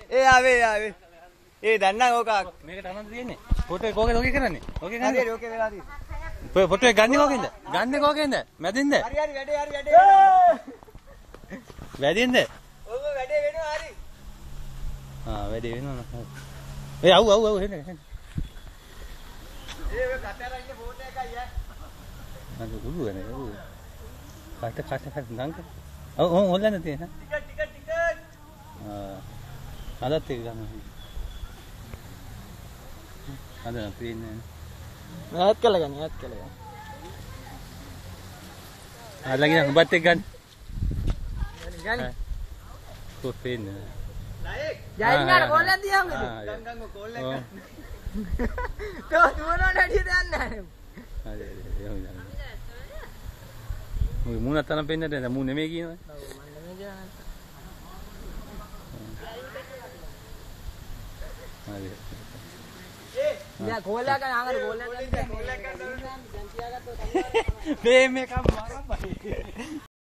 ඒ ආවේ. ඒ දන්නා ඕක මේකට අනන්ත තියෙන්නේ. ෆොටෝ එක කෝකේ ලෝකේ කරන්නේ. ඕකේ ගන්න. හරි ඕකේ වෙලා තියෙන්නේ. ෆොටෝ එක ගන්නේ කෝකෙන්ද? ගන්නේ කෝකෙන්ද? මැදින්ද? හරි වැඩේ. වැඩින්ද? ඔව් වැඩේ වෙනවා හරි. වැඩේ වෙනවා. ඒ අව් හෙන්න. ඒ ඔය කතරා ඉන්න ෆෝටෝ එකයි ඈ. අද දුරු වෙනේ. කට නංග. ඔව් හොල්ලන්න තියෙන. ටික. අදත් ඒක ගන්න. අද නම් පේන්නේ නැහැ. ඈත් කළ ගන්න. අල්ලගෙන උඹත් එක්ක ගන්න. ගන්න. කොහොමද පේන්නේ? ජයින්නාට කෝල්ලක් දියම් ගන්න කෝල් එක. තෝ දුවනෝ නැටි දන්නේ නැහැ. හරි එහෙම ගන්න. මොකද මූණ අතන පෙන්නට නෑ මූණ නෙමෙයි කියනවා. ඔව් මම නෙමෙයි කියනවා. හරි. යා කෝල් එක ගන්න ආගර කෝල් එක ගන්න දැන් තියාගත්තොත් මේ මේක මාරක් බයි.